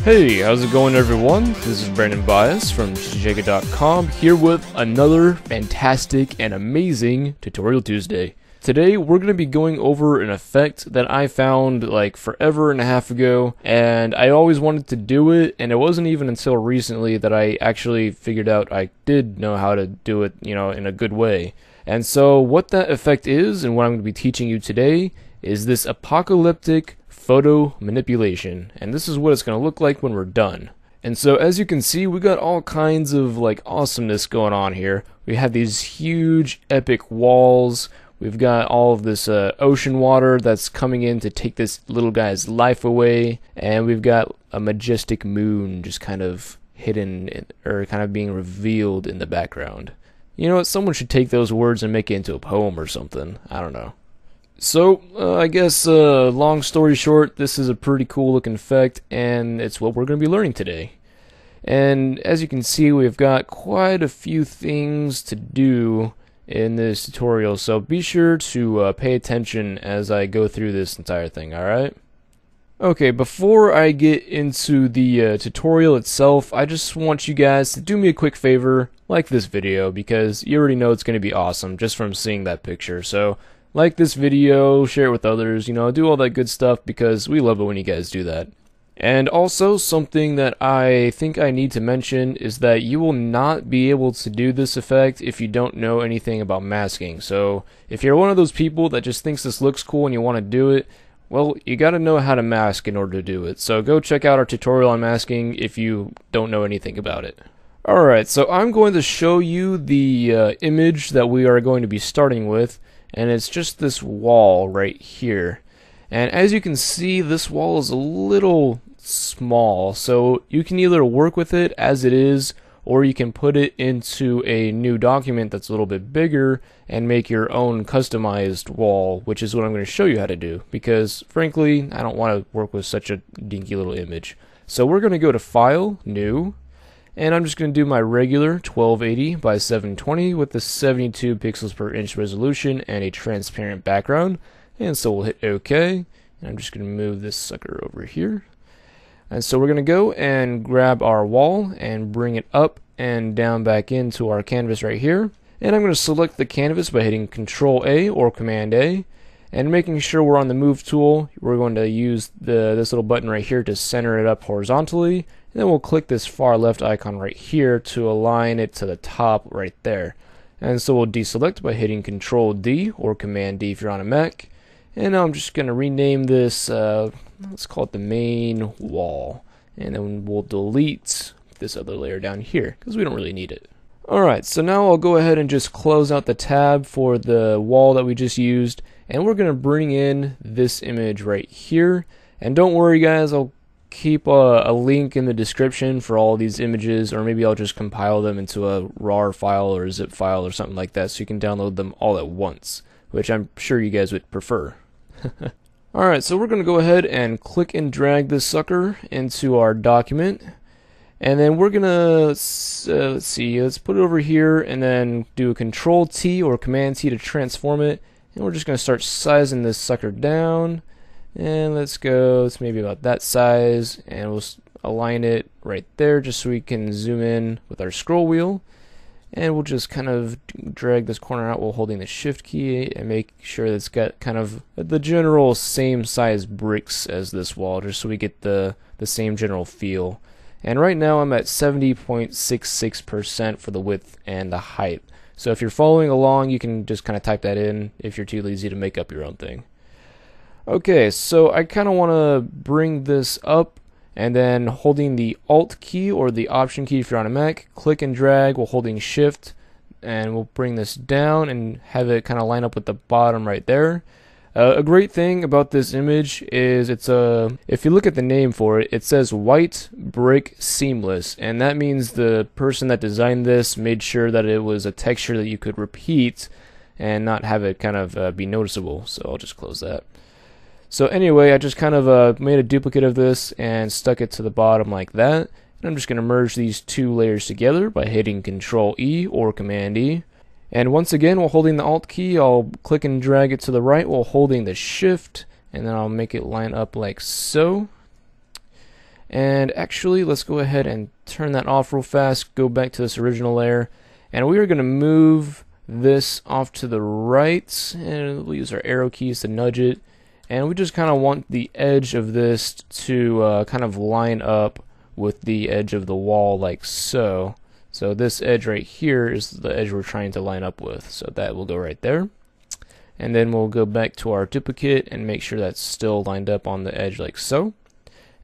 Hey, how's it going everyone? This is Brandon Bias from Checkmark here with another fantastic and amazing Tutorial Tuesday. Today we're going to be going over an effect that I found like forever and a half ago, and I always wanted to do it, and it wasn't even until recently that I actually figured out I did know how to do it, in a good way. And so what that effect is and what I'm going to be teaching you today is this apocalyptic photo manipulation, and this is what it's going to look like when we're done. And so as you can see, we got all kinds of like awesomeness going on here. We have these huge epic walls. We've got all of this ocean water that's coming in to take this little guy's life away, and we've got a majestic moon just kind of hidden or kind of being revealed in the background. You know what, someone should take those words and make it into a poem or something. I don't know. So, I guess, long story short, this is a pretty cool looking effect, and it's what we're going to be learning today. And as you can see, we've got quite a few things to do in this tutorial, so be sure to pay attention as I go through this entire thing, alright? Okay, before I get into the tutorial itself, I just want you guys to do me a quick favor, like this video, because you already know it's going to be awesome just from seeing that picture. So like this video, share it with others, do all that good stuff because we love it when you guys do that. And also, something that I think I need to mention is that you will not be able to do this effect if you don't know anything about masking. So if you're one of those people that just thinks this looks cool and you want to do it, well, you got to know how to mask in order to do it. So go check out our tutorial on masking if you don't know anything about it. Alright, so I'm going to show you the image that we are going to be starting with, and it's just this wall right here. And as you can see, this wall is a little small, so you can either work with it as it is, or you can put it into a new document that's a little bit bigger and make your own customized wall, which is what I'm going to show you how to do, because frankly, I don't want to work with such a dinky little image. So we're going to go to File, New, and I'm just going to do my regular 1280 by 720 with the 72 pixels per inch resolution and a transparent background. And so we'll hit OK, and I'm just going to move this sucker over here. And so we're going to go and grab our wall and bring it up and down back into our canvas right here. And I'm going to select the canvas by hitting Control A or Command A. And making sure we're on the Move tool, we're going to use this little button right here to center it up horizontally. And then we'll click this far left icon right here to align it to the top right there. And so we'll deselect by hitting Control D or Command D if you're on a Mac. And now I'm just going to rename this, let's call it the main wall. And then we'll delete this other layer down here because we don't really need it. Alright, so now I'll go ahead and just close out the tab for the wall that we just used. And we're going to bring in this image right here. And don't worry guys, I'll keep a link in the description for all these images, or maybe I'll just compile them into a RAR file or a zip file or something like that so you can download them all at once, which I'm sure you guys would prefer. Alright, so we're going to go ahead and click and drag this sucker into our document, and then we're going to, let's see, let's put it over here and then do a Control T or Command T to transform it, and we're just going to start sizing this sucker down, and let's go, it's maybe about that size, and we'll align it right there just so we can zoom in with our scroll wheel. And we'll just kind of drag this corner out while holding the Shift key and make sure that it's got kind of the general same size bricks as this wall, just so we get the same general feel. And right now I'm at 70.66% for the width and the height. So if you're following along, you can just kind of type that in if you're too lazy to make up your own thing. Okay, so I kind of want to bring this up, and then holding the Alt key or the Option key if you're on a Mac, click and drag while holding Shift, and we'll bring this down and have it kind of line up with the bottom right there. A great thing about this image is it's if you look at the name for it, it says White Brick Seamless, and that means the person that designed this made sure that it was a texture that you could repeat and not have it kind of be noticeable. So I'll just close that. So anyway, I just kind of made a duplicate of this and stuck it to the bottom like that. And I'm just going to merge these two layers together by hitting Control E or Command E. And once again, while holding the Alt key, I'll click and drag it to the right while holding the Shift, and then I'll make it line up like so. And actually, let's go ahead and turn that off real fast, go back to this original layer, and we are going to move this off to the right, and we'll use our arrow keys to nudge it, and we just kind of want the edge of this to kind of line up with the edge of the wall like so. So this edge right here is the edge we're trying to line up with, so that will go right there. And then we'll go back to our duplicate and make sure that's still lined up on the edge like so.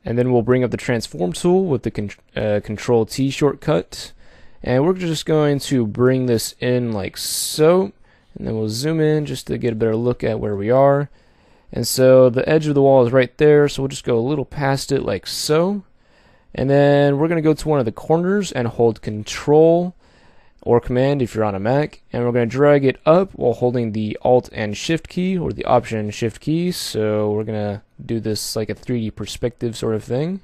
And then we'll bring up the transform tool with the Control T shortcut, and we're just going to bring this in like so, and then we'll zoom in just to get a better look at where we are. And so the edge of the wall is right there, so we'll just go a little past it like so. And then we're going to go to one of the corners and hold Control or Command if you're on a Mac, and we're going to drag it up while holding the Alt and Shift key, or the Option and Shift key. So we're going to do this like a 3D perspective sort of thing,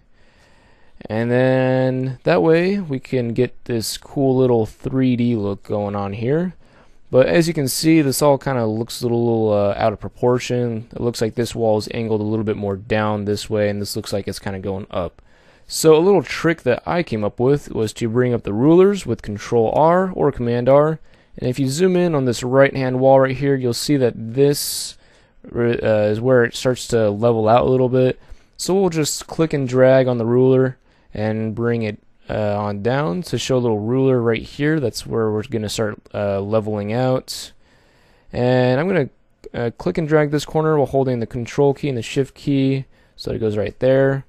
and then that way we can get this cool little 3D look going on here. But as you can see, this all kind of looks a little out of proportion. It looks like this wall is angled a little bit more down this way, and this looks like it's kind of going up. So a little trick that I came up with was to bring up the rulers with Control R or Command R, and if you zoom in on this right hand wall right here, you'll see that this is where it starts to level out a little bit. So we'll just click and drag on the ruler and bring it on down to show a little ruler right here. That's where we're going to start leveling out. And I'm going to click and drag this corner while holding the Control key and the Shift key, so it goes right there.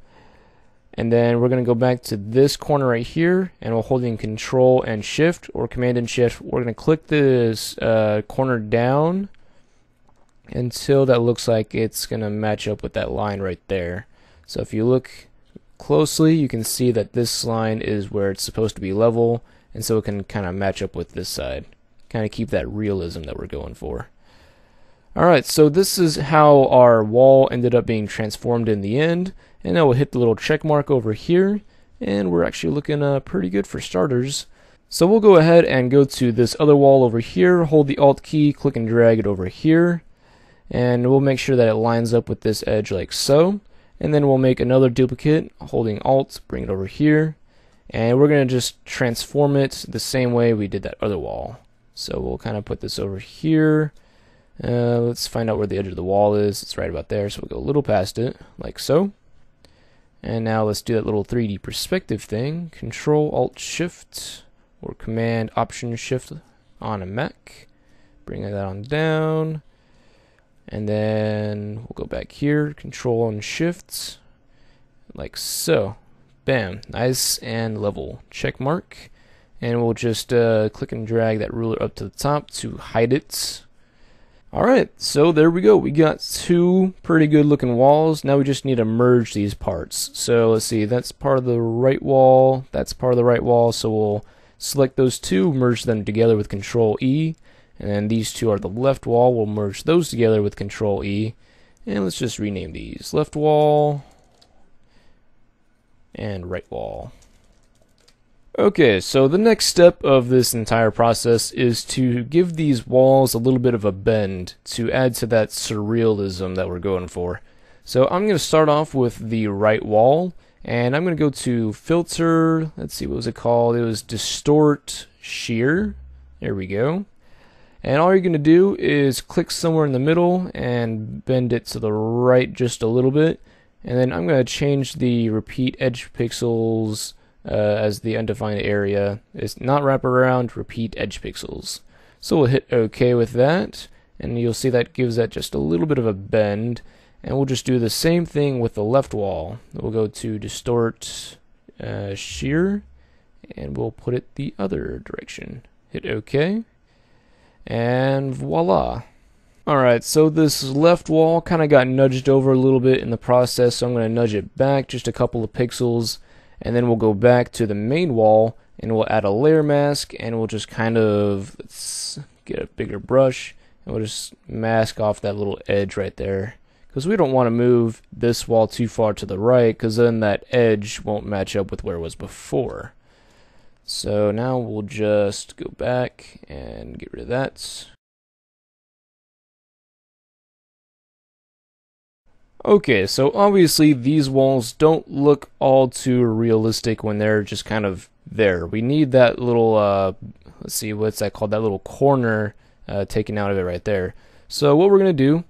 And then we're going to go back to this corner right here, and while holding Control and Shift or Command and Shift, we're going to click this corner down until that looks like it's going to match up with that line right there. So if you look closely, you can see that this line is where it's supposed to be level, and so it can kind of match up with this side. Kind of keep that realism that we're going for. Alright, so this is how our wall ended up being transformed in the end. And now we'll hit the little check mark over here, and we're actually looking pretty good for starters. So we'll go ahead and go to this other wall over here, hold the Alt key, click and drag it over here, and we'll make sure that it lines up with this edge like so. And then we'll make another duplicate, holding Alt, bring it over here, and we're going to just transform it the same way we did that other wall. So we'll kind of put this over here. Let's find out where the edge of the wall is. It's right about there, so we'll go a little past it, like so. And now let's do that little 3D perspective thing. Control Alt Shift or Command Option Shift on a Mac. Bring that on down. And then we'll go back here, Control and Shift, like so. Bam, nice and level. Check mark. And we'll just click and drag that ruler up to the top to hide it. Alright, so there we go. We got two pretty good looking walls. Now we just need to merge these parts. So let's see, that's part of the right wall, that's part of the right wall, so we'll select those two, merge them together with Control E, and then these two are the left wall. We'll merge those together with Control E, and let's just rename these left wall and right wall. Okay, so the next step of this entire process is to give these walls a little bit of a bend to add to that surrealism that we're going for. So I'm going to start off with the right wall, and I'm going to go to Filter, let's see, what was it called? It was Distort Shear. There we go. And all you're going to do is click somewhere in the middle and bend it to the right just a little bit. And then I'm going to change the repeat edge pixels as the undefined area. It's not wraparound, repeat edge pixels. So we'll hit OK with that, and you'll see that gives that just a little bit of a bend. And we'll just do the same thing with the left wall. We'll go to Distort Shear, and we'll put it the other direction. Hit OK, and voila. Alright, so this left wall kind of got nudged over a little bit in the process, so I'm going to nudge it back just a couple of pixels, and then we'll go back to the main wall, and we'll add a layer mask, and we'll just kind of, let's get a bigger brush, and we'll just mask off that little edge right there, because we don't want to move this wall too far to the right, because then that edge won't match up with where it was before. So now we'll just go back and get rid of that. Okay, so obviously these walls don't look all too realistic when they're just kind of there. We need that little, let's see, what's that called? That little corner taken out of it right there. So what we're going to do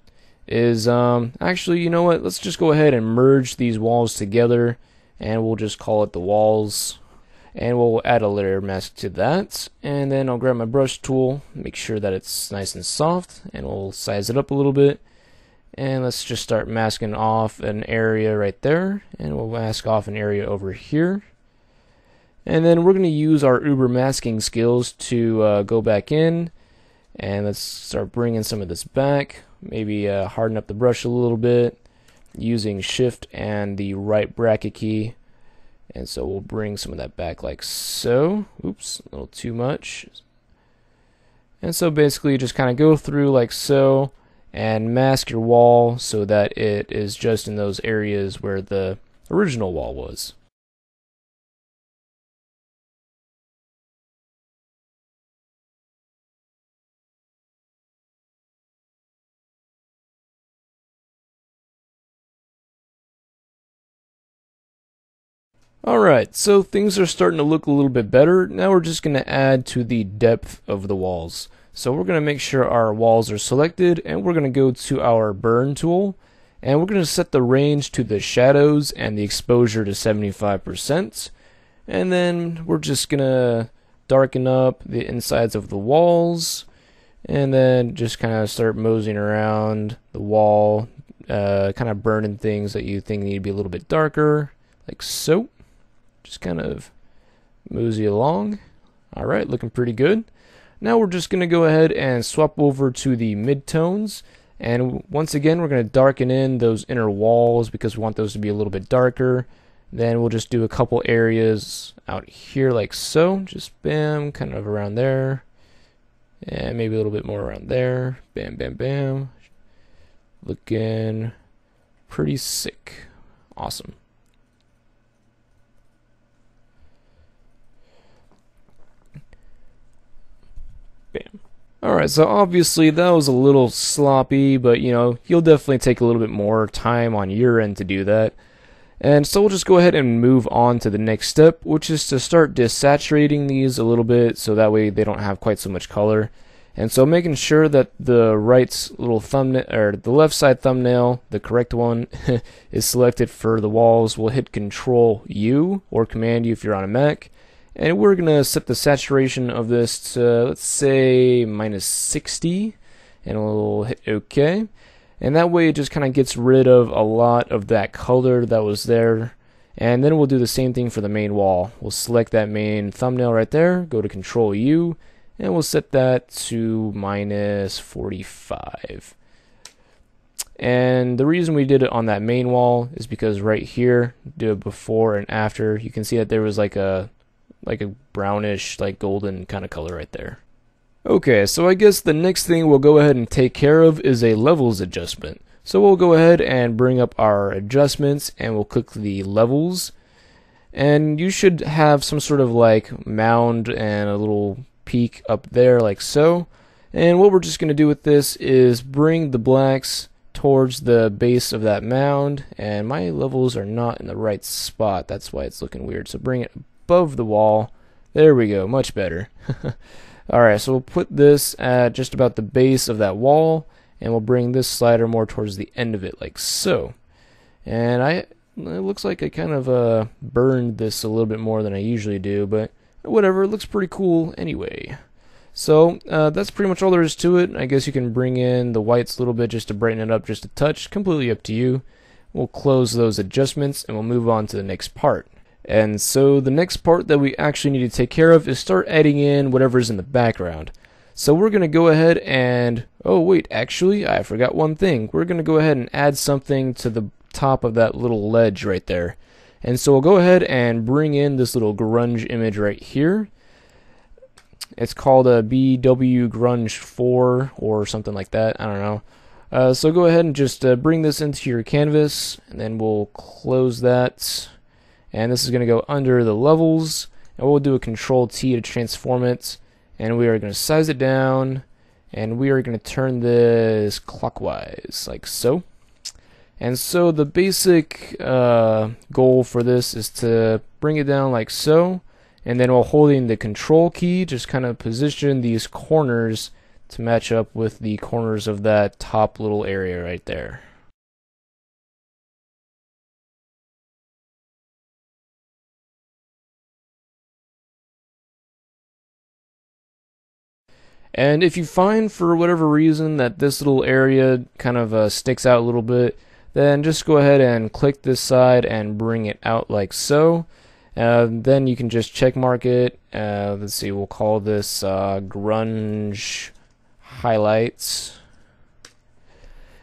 is, actually, you know what? Let's just go ahead and merge these walls together, and we'll just call it the walls. And we'll add a layer mask to that. And then I'll grab my brush tool, make sure that it's nice and soft, and we'll size it up a little bit. And let's just start masking off an area right there, and we'll mask off an area over here. And then we're going to use our Uber masking skills to go back in, and let's start bringing some of this back. Maybe harden up the brush a little bit using Shift and the right bracket key. And so we'll bring some of that back like so. Oops, a little too much. And so basically just kind of go through like so, and mask your wall so that it is just in those areas where the original wall was. Alright, so things are starting to look a little bit better. Now we're just going to add to the depth of the walls. So we're going to make sure our walls are selected, and we're going to go to our burn tool, and we're going to set the range to the shadows and the exposure to 75%. And then we're just going to darken up the insides of the walls, and then just kind of start moseying around the wall, kind of burning things that you think need to be a little bit darker, like so. Just kind of mosey along. Alright, looking pretty good. Now we're just going to go ahead and swap over to the midtones, and once again we're going to darken in those inner walls because we want those to be a little bit darker. Then we'll just do a couple areas out here like so, just bam, kind of around there, and maybe a little bit more around there, bam bam bam. Looking pretty sick. Awesome. Bam. Alright, so obviously that was a little sloppy, but you know, you'll definitely take a little bit more time on your end to do that. And so we'll just go ahead and move on to the next step, which is to start desaturating these a little bit so that way they don't have quite so much color. And so making sure that the right little thumbnail, or the left side thumbnail, the correct one, is selected for the walls, we'll hit Control U or Command U if you're on a Mac. And we're going to set the saturation of this to, let's say, -60, and we'll hit OK. And that way it just kind of gets rid of a lot of that color that was there. And then we'll do the same thing for the main wall. We'll select that main thumbnail right there, go to Control U, and we'll set that to -45. And the reason we did it on that main wall is because right here, do it before and after, you can see that there was like a brownish, like golden kind of color right there. Okay, so I guess the next thing we'll go ahead and take care of is a levels adjustment. So we'll go ahead and bring up our adjustments, and we'll click the levels. And you should have some sort of like mound and a little peak up there like so. And what we're just going to do with this is bring the blacks towards the base of that mound, and my levels are not in the right spot, that's why it's looking weird. So bring it above the wall. There we go, much better. Alright, so we'll put this at just about the base of that wall, and we'll bring this slider more towards the end of it like so. And it looks like I kind of burned this a little bit more than I usually do, but whatever, it looks pretty cool anyway. So that's pretty much all there is to it. I guess you can bring in the whites a little bit just to brighten it up just a touch, completely up to you. We'll close those adjustments and we'll move on to the next part. And so the next part that we actually need to take care of is start adding in whatever's in the background. So we're going to go ahead and, oh wait, actually I forgot one thing. We're going to go ahead and add something to the top of that little ledge right there. And so we'll go ahead and bring in this little grunge image right here. It's called a BW Grunge 4 or something like that, I don't know. So go ahead and just bring this into your canvas, and then we'll close that. And this is going to go under the levels, and we'll do a Control T to transform it, and we are going to size it down, and we are going to turn this clockwise like so. And so the basic goal for this is to bring it down like so, and then while holding the control key, just kind of position these corners to match up with the corners of that top little area right there. And if you find for whatever reason that this little area kind of sticks out a little bit, then just go ahead and click this side and bring it out like so. Then you can just check mark it. Let's see, we'll call this grunge highlights.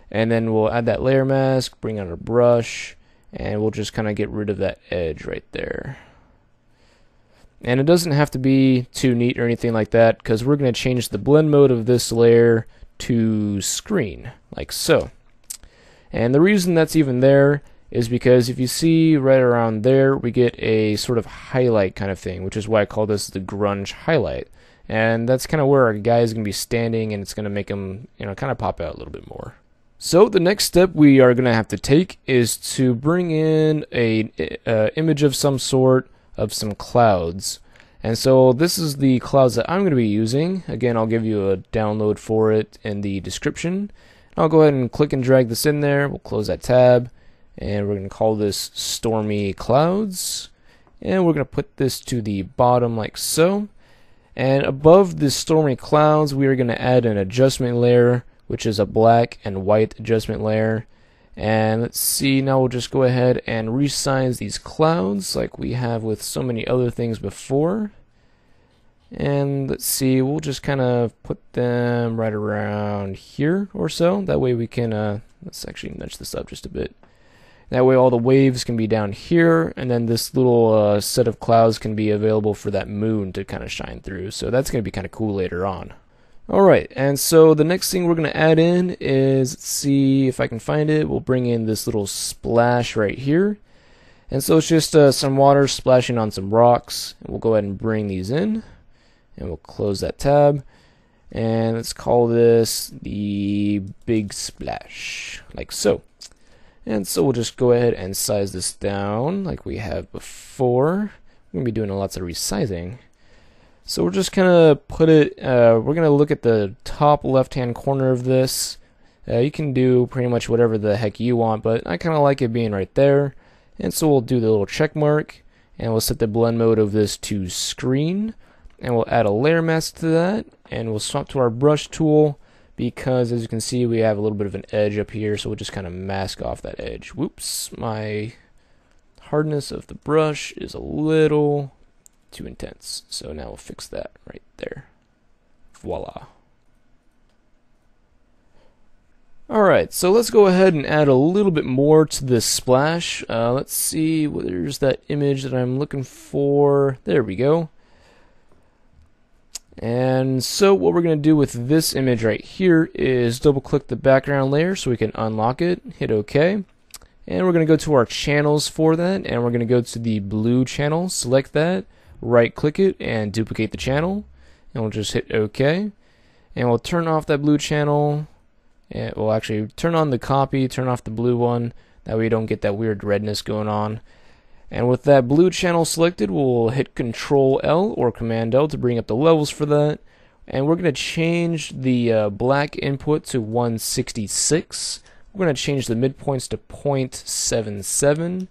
And then we'll add that layer mask, bring out our brush, and we'll just kind of get rid of that edge right there. And it doesn't have to be too neat or anything like that, because we're going to change the blend mode of this layer to screen, like so. And the reason that's even there is because if you see right around there, we get a sort of highlight kind of thing, which is why I call this the grunge highlight. And that's kind of where our guy is going to be standing, and it's going to make him, kind of pop out a little bit more. So the next step we are going to have to take is to bring in a image of some sort of some clouds. And so this is the clouds that I'm going to be using. Again, I'll give you a download for it in the description. I'll go ahead and click and drag this in there. We'll close that tab, and we're going to call this Stormy Clouds. And we're going to put this to the bottom like so. And above the Stormy Clouds, we are going to add an adjustment layer, which is a black and white adjustment layer. And let's see, now we'll just go ahead and resize these clouds like we have with so many other things before. And let's see, we'll just kind of put them right around here or so. That way we can, let's actually nudge this up just a bit. That way all the waves can be down here, and then this little set of clouds can be available for that moon to kind of shine through. So that's going to be kind of cool later on. Alright, and so the next thing we're going to add in is, let's see if I can find it, we'll bring in this little splash right here. And so it's just some water splashing on some rocks, and we'll go ahead and bring these in, and we'll close that tab, and let's call this the big splash, like so. And so we'll just go ahead and size this down like we have before. We're going to be doing lots of resizing. So we're just gonna put it, we're gonna look at the top left hand corner of this. You can do pretty much whatever the heck you want, but I kinda like it being right there. And so we'll do the little check mark, and we'll set the blend mode of this to screen, and we'll add a layer mask to that, and we'll swap to our brush tool, because as you can see we have a little bit of an edge up here, so we'll just kinda mask off that edge. Whoops, my hardness of the brush is a little too intense. So now we'll fix that right there. Voila. Alright, so let's go ahead and add a little bit more to this splash. Let's see, there's that image that I'm looking for. There we go. And so what we're going to do with this image right here is double click the background layer so we can unlock it, hit OK. And we're going to go to our channels for that, and we're going to go to the blue channel, select that, right click it and duplicate the channel, and we'll just hit OK, and we'll turn off that blue channel, and we'll actually turn on the copy, turn off the blue one, that way you don't get that weird redness going on. And with that blue channel selected, we'll hit Control L or Command L to bring up the levels for that, and we're going to change the black input to 166. We're going to change the midpoints to 0.77.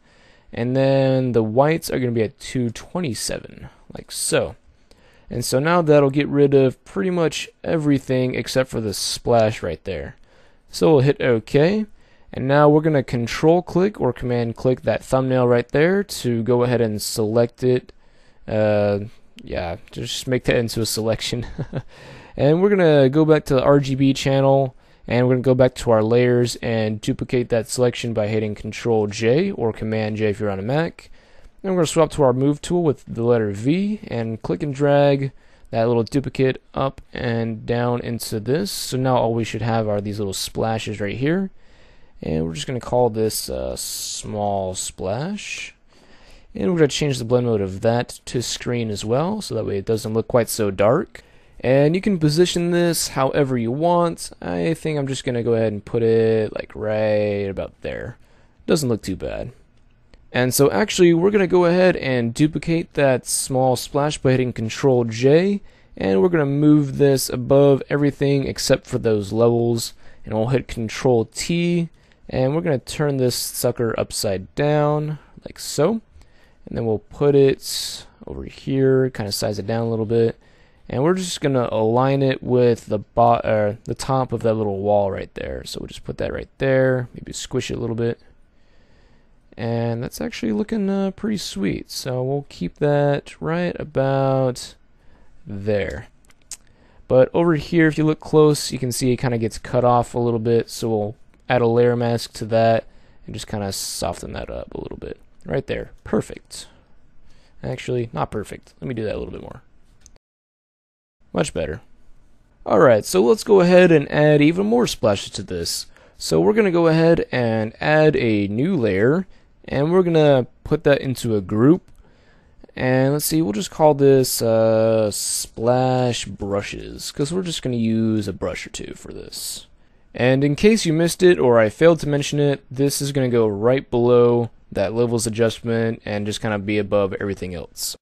And then the whites are going to be at 227, like so. And so now that'll get rid of pretty much everything except for the splash right there. So we'll hit OK. And now we're going to control click or command click that thumbnail right there to go ahead and select it. Yeah, just make that into a selection. And we're going to go back to the RGB channel. And we're going to go back to our layers and duplicate that selection by hitting Control J or Command J if you're on a Mac. Then we're going to swap to our Move tool with the letter V and click and drag that little duplicate up and down into this. So now all we should have are these little splashes right here. And we're just going to call this small splash. And we're going to change the blend mode of that to screen as well, so that way it doesn't look quite so dark. And you can position this however you want. I think I'm just going to go ahead and put it like right about there. Doesn't look too bad. And so actually we're going to go ahead and duplicate that small splash by hitting Control J, and we're going to move this above everything except for those levels, and we'll hit Control T, and we're going to turn this sucker upside down like so, and then we'll put it over here, kind of size it down a little bit, and we're just going to align it with the top of that little wall right there. So we'll just put that right there, maybe squish it a little bit. And that's actually looking pretty sweet. So we'll keep that right about there. But over here, if you look close, you can see it kind of gets cut off a little bit. So we'll add a layer mask to that and just kind of soften that up a little bit. Right there. Perfect. Actually, not perfect. Let me do that a little bit more. Much better. Alright, so let's go ahead and add even more splashes to this. So we're going to go ahead and add a new layer. And we're going to put that into a group. And let's see, we'll just call this Splash Brushes, because we're just going to use a brush or two for this. And in case you missed it, or I failed to mention it, this is going to go right below that levels adjustment and just kind of be above everything else.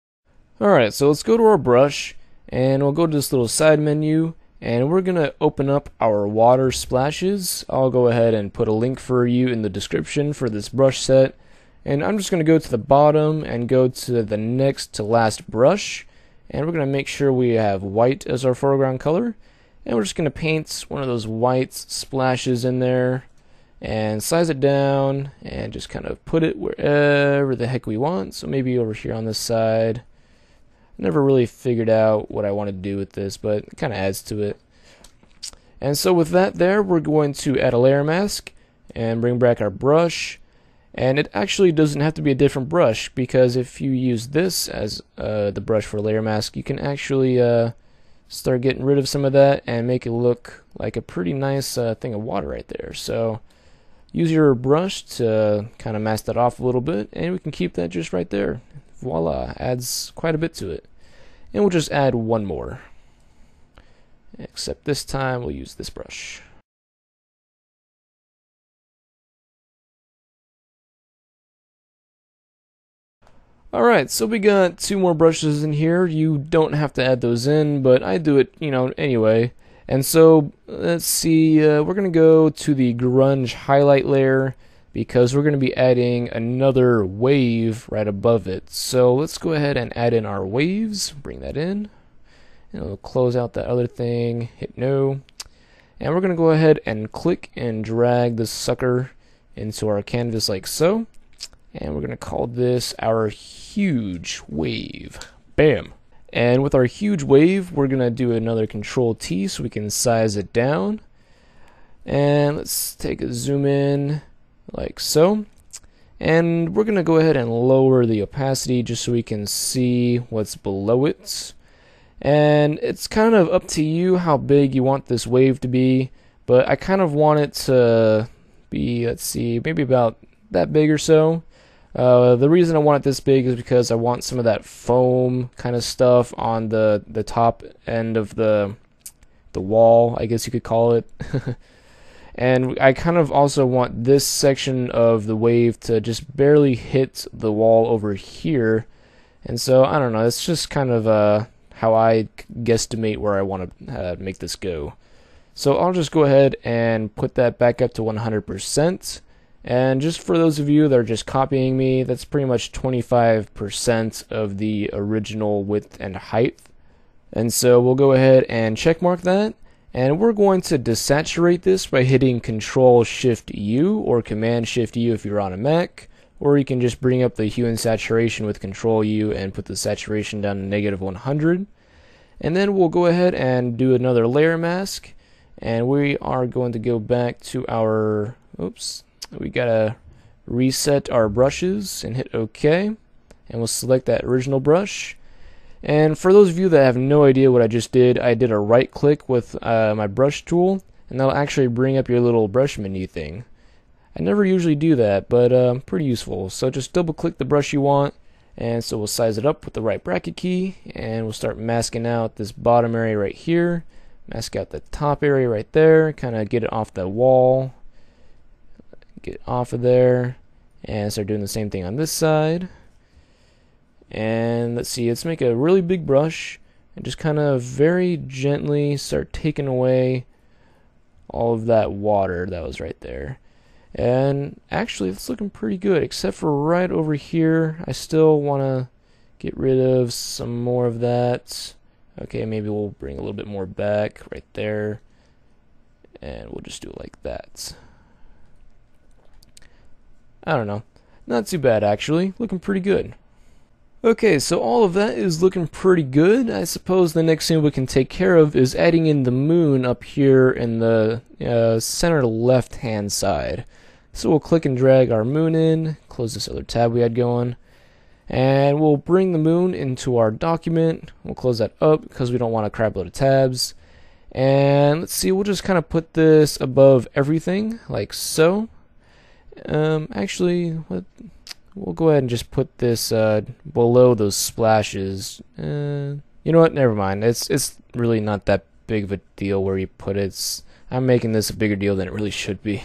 Alright, so let's go to our brush, and we'll go to this little side menu, and we're going to open up our water splashes. I'll go ahead and put a link for you in the description for this brush set. And I'm just going to go to the bottom and go to the next to last brush, and we're going to make sure we have white as our foreground color, and we're just going to paint one of those white splashes in there and size it down and just kind of put it wherever the heck we want. So maybe over here on this side. Never really figured out what I want to do with this, but it kind of adds to it. And so with that there, we're going to add a layer mask and bring back our brush. And it actually doesn't have to be a different brush, because if you use this as the brush for layer mask, you can actually start getting rid of some of that and make it look like a pretty nice thing of water right there. So use your brush to kind of mask that off a little bit, and we can keep that just right there. Voila, adds quite a bit to it. And we'll just add one more, except this time we'll use this brush. Alright, so we got two more brushes in here. You don't have to add those in, but I do it, anyway. And so, let's see, we're going to go to the grunge highlight layer, because we're going to be adding another wave right above it. So let's go ahead and add in our waves, bring that in, and we'll close out that other thing, hit no. And we're going to go ahead and click and drag this sucker into our canvas like so. And we're going to call this our huge wave. Bam! And with our huge wave, we're going to do another Control T so we can size it down. And let's take a zoom in like so. And we're going to go ahead and lower the opacity just so we can see what's below it. And it's kind of up to you how big you want this wave to be. But I kind of want it to be, let's see, maybe about that big or so. The reason I want it this big is because I want some of that foam kind of stuff on the top end of the wall, I guess you could call it. And I kind of also want this section of the wave to just barely hit the wall over here. And so, I don't know, it's just kind of how I guesstimate where I want to make this go. So I'll just go ahead and put that back up to 100%. And just for those of you that are just copying me, that's pretty much 25% of the original width and height. And so we'll go ahead and checkmark that. And we're going to desaturate this by hitting Control-Shift-U or Command-Shift-U if you're on a Mac. Or you can just bring up the hue and saturation with Control-U and put the saturation down to -100. And then we'll go ahead and do another layer mask. And we are going to go back to our... Oops. We gotta reset our brushes and hit OK, and we'll select that original brush. And for those of you that have no idea what I did a right click with my brush tool, and that'll actually bring up your little brush menu thing. I never usually do that, but pretty useful. So just double click the brush you want, and so we'll size it up with the right bracket key, and we'll start masking out this bottom area right here, mask out the top area right there, kind of get it off the wall. Get off of there, And start doing the same thing on this side. And let's see, let's make a really big brush and just kind of very gently start taking away all of that water that was right there. And actually it's looking pretty good, except for right over here. I still want to get rid of some more of that. Okay, maybe we'll bring a little bit more back right there, and we'll just do it like that. I don't know, not too bad actually, looking pretty good. Okay, so all of that is looking pretty good. I suppose the next thing we can take care of is adding in the moon up here in the center left hand side. So we'll click and drag our moon in, close this other tab we had going, and we'll bring the moon into our document. We'll close that up because we don't want a crap load of tabs. And let's see, we'll just kind of put this above everything like so. Actually, we'll go ahead and just put this below those splashes. You know what? Never mind. It's really not that big of a deal where you put it. I'm making this a bigger deal than it really should be.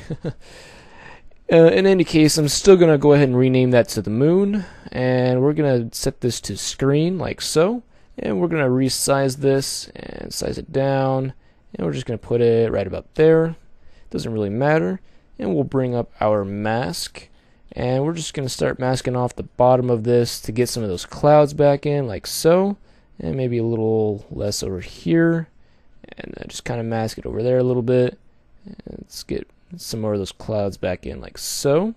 In any case, I'm still going to go ahead and rename that to the moon. And we're going to set this to screen like so. And we're going to resize this and size it down. And we're just going to put it right about there. Doesn't really matter. And we'll bring up our mask. And we're just going to start masking off the bottom of this to get some of those clouds back in, like so. And maybe a little less over here. And just kind of mask it over there a little bit. And let's get some more of those clouds back in, like so.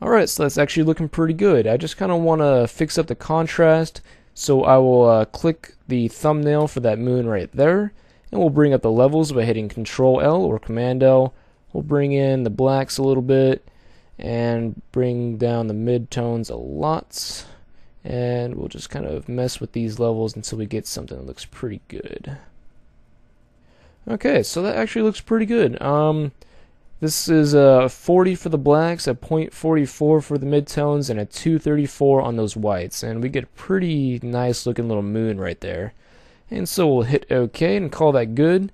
Alright, so that's actually looking pretty good. I just kind of want to fix up the contrast. So I will click the thumbnail for that moon right there. And we'll bring up the levels by hitting Control L or Command L. We'll bring in the blacks a little bit and bring down the mid-tones a lot. And we'll just kind of mess with these levels until we get something that looks pretty good. Okay, so that actually looks pretty good. This is a 40 for the blacks, a 0.44 for the mid-tones, and a 234 on those whites. And we get a pretty nice looking little moon right there. And so we'll hit OK and call that good.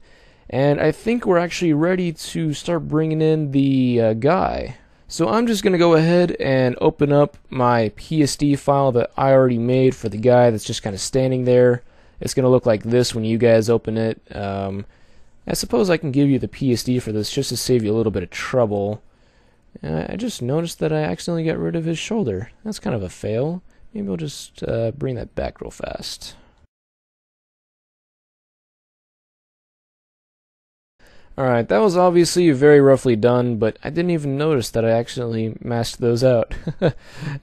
And I think we're actually ready to start bringing in the guy. So I'm just going to go ahead and open up my PSD file that I already made for the guy that's just kind of standing there. It's going to look like this when you guys open it. I suppose I can give you the PSD for this just to save you a little bit of trouble. I just noticed that I accidentally got rid of his shoulder. That's kind of a fail. Maybe I'll just bring that back real fast. Alright, that was obviously very roughly done, but I didn't even notice that I accidentally masked those out. That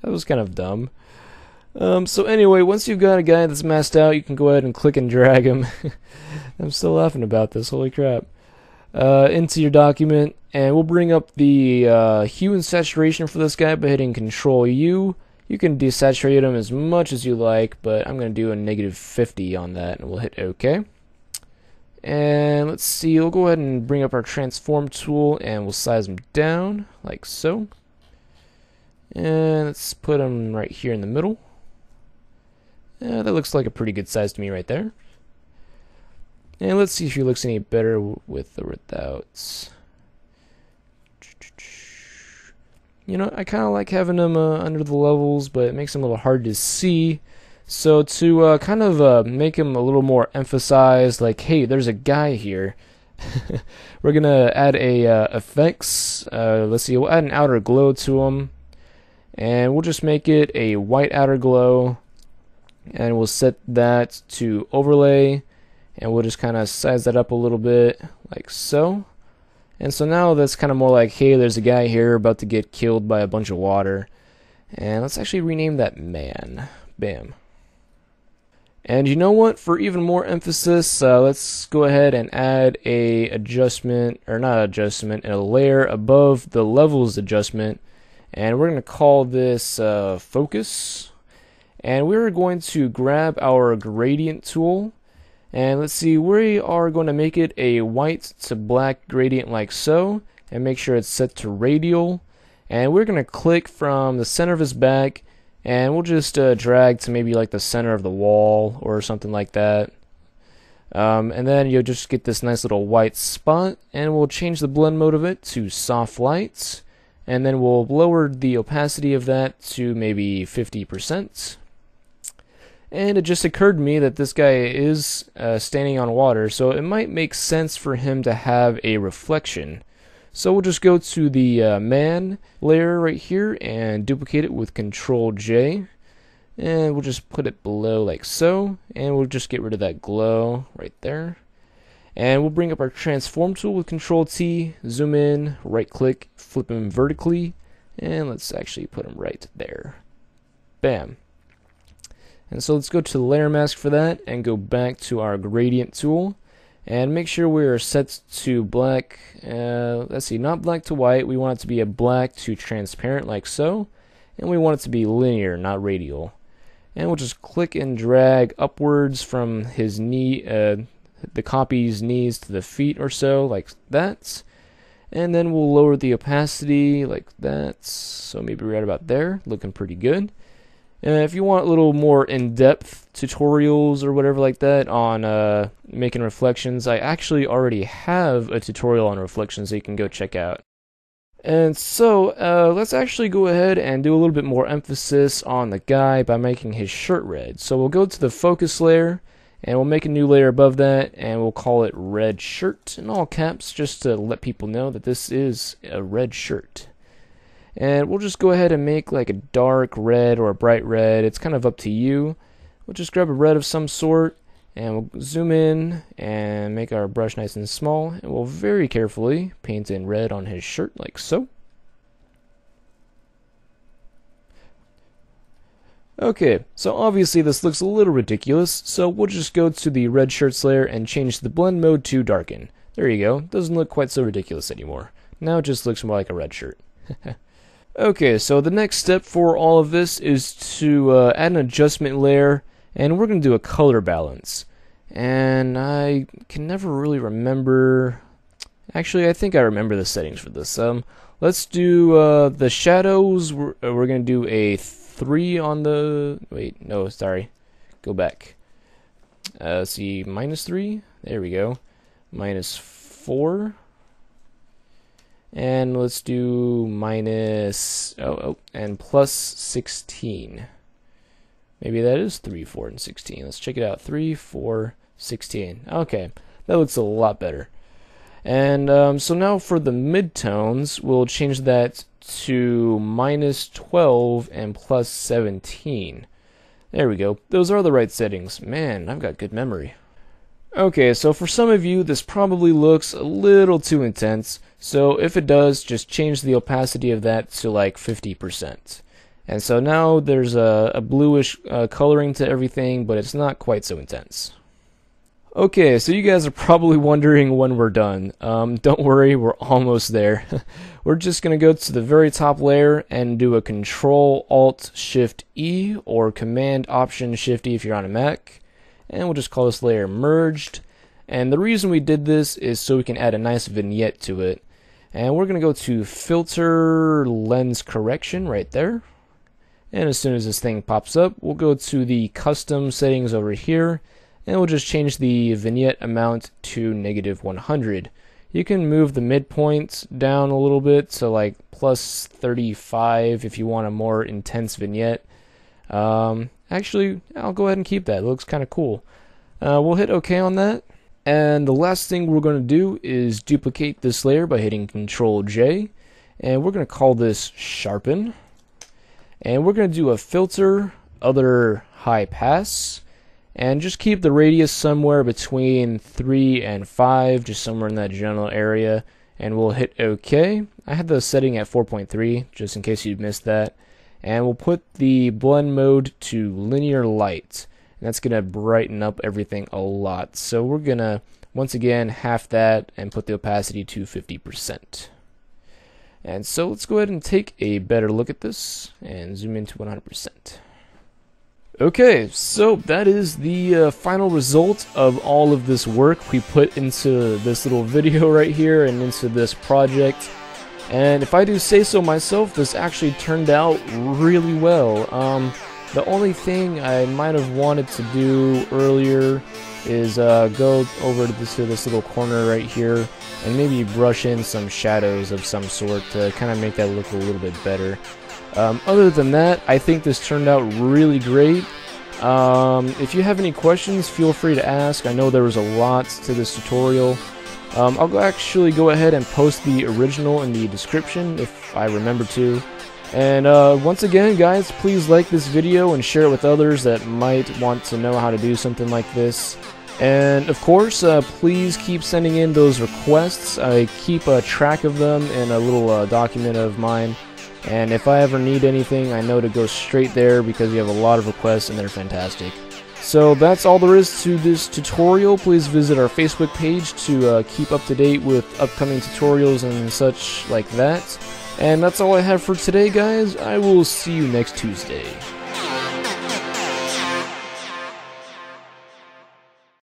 was kind of dumb. So anyway, once you've got a guy that's masked out, you can go ahead and click and drag him. I'm still laughing about this, holy crap. Into your document, and we'll bring up the hue and saturation for this guy by hitting Control U. You can desaturate him as much as you like, but I'm going to do a -50 on that, and we'll hit OK. And let's see, we'll go ahead and bring up our transform tool and we'll size them down like so. And let's put them right here in the middle. That looks like a pretty good size to me right there. And let's see if he looks any better with or without. You know, I kind of like having them under the levels, but it makes them a little hard to see. So to kind of make him a little more emphasized, like, hey, there's a guy here, we're going to add a effects. Let's see, we'll add an outer glow to him. And we'll just make it a white outer glow. And we'll set that to overlay. And we'll just kind of size that up a little bit, like so. And so now that's kind of more like, hey, there's a guy here about to get killed by a bunch of water. And let's actually rename that man. Bam. And you know what? For even more emphasis, let's go ahead and add a adjustment, or not adjustment, a layer above the levels adjustment. And we're going to call this focus. And we're going to grab our gradient tool. And let's see, we are going to make it a white to black gradient like so. And make sure it's set to radial. And we're going to click from the center of his back. And we'll just drag to maybe like the center of the wall or something like that. And then you'll just get this nice little white spot. And we'll change the blend mode of it to soft lights. And then we'll lower the opacity of that to maybe 50%. And it just occurred to me that this guy is standing on water, so it might make sense for him to have a reflection. So we'll just go to the man layer right here and duplicate it with Control J. And we'll just put it below like so. And we'll just get rid of that glow right there. And we'll bring up our transform tool with Control T, zoom in, right click, flip him vertically. And let's actually put him right there. Bam. And so let's go to the layer mask for that and go back to our gradient tool. And make sure we are set to black, let's see, not black to white. We want it to be a black to transparent like so. And we want it to be linear, not radial. And we'll just click and drag upwards from his knee, the copy's knees to the feet or so, like that. And then we'll lower the opacity like that. So maybe right about there, looking pretty good. If you want a little more in-depth tutorials or whatever like that on making reflections, I actually already have a tutorial on reflections that you can go check out. And so let's actually go ahead and do a little bit more emphasis on the guy by making his shirt red. So we'll go to the focus layer and we'll make a new layer above that and we'll call it red shirt in all caps just to let people know that this is a red shirt. And we'll just go ahead and make like a dark red or a bright red. It's kind of up to you. We'll just grab a red of some sort and we'll zoom in and make our brush nice and small. And we'll very carefully paint in red on his shirt like so. Okay, so obviously this looks a little ridiculous. So we'll just go to the red shirts layer and change the blend mode to darken. There you go. Doesn't look quite so ridiculous anymore. Now it just looks more like a red shirt. Okay, so the next step for all of this is to add an adjustment layer, and we're going to do a color balance. And I can never really remember. Actually, I think I remember the settings for this. Let's do the shadows. We're going to do a 3 on the. Wait, no, sorry. Go back. See, -3. There we go. -4. And let's do and plus 16. Maybe that is 3, 4, and 16. Let's check it out. 3, 4, 16. Okay, that looks a lot better. And so now for the midtones, we'll change that to -12 and plus 17. There we go. Those are the right settings. Man, I've got good memory. Okay, so for some of you, this probably looks a little too intense. So if it does, just change the opacity of that to like 50%. And so now there's a bluish coloring to everything, but it's not quite so intense. Okay, so you guys are probably wondering when we're done. Don't worry, we're almost there. We're just going to go to the very top layer and do a Control-Alt-Shift-E or Command-Option-Shift-E if you're on a Mac. And we'll just call this layer merged. And the reason we did this is so we can add a nice vignette to it. And we're going to go to filter lens correction right there. And as soon as this thing pops up, we'll go to the custom settings over here. And we'll just change the vignette amount to -100. You can move the midpoint down a little bit, so like plus 35 if you want a more intense vignette. Actually, I'll go ahead and keep that. It looks kind of cool. We'll hit OK on that. And the last thing we're going to do is duplicate this layer by hitting Control J. And we're going to call this Sharpen. And we're going to do a filter, other high pass. And just keep the radius somewhere between 3 and 5, just somewhere in that general area. And we'll hit OK. I had the setting at 4.3, just in case you missed that. And we'll put the blend mode to linear light. And that's going to brighten up everything a lot. So we're going to, once again, half that and put the opacity to 50%. And so let's go ahead and take a better look at this and zoom into 100%. Okay, so that is the final result of all of this work we put into this little video right here and into this project. And if I do say so myself, this actually turned out really well. The only thing I might have wanted to do earlier is go over to this little corner right here and maybe brush in some shadows of some sort to kind of make that look a little bit better. Other than that, I think this turned out really great. If you have any questions, feel free to ask. I know there was a lot to this tutorial. I'll actually go ahead and post the original in the description if I remember to. And once again, guys, please like this video and share it with others that might want to know how to do something like this. And of course, please keep sending in those requests. I keep a track of them in a little document of mine. And if I ever need anything, I know to go straight there because we have a lot of requests and they're fantastic. So that's all there is to this tutorial. Please visit our Facebook page to keep up to date with upcoming tutorials and such like that. And that's all I have for today, guys. I will see you next Tuesday.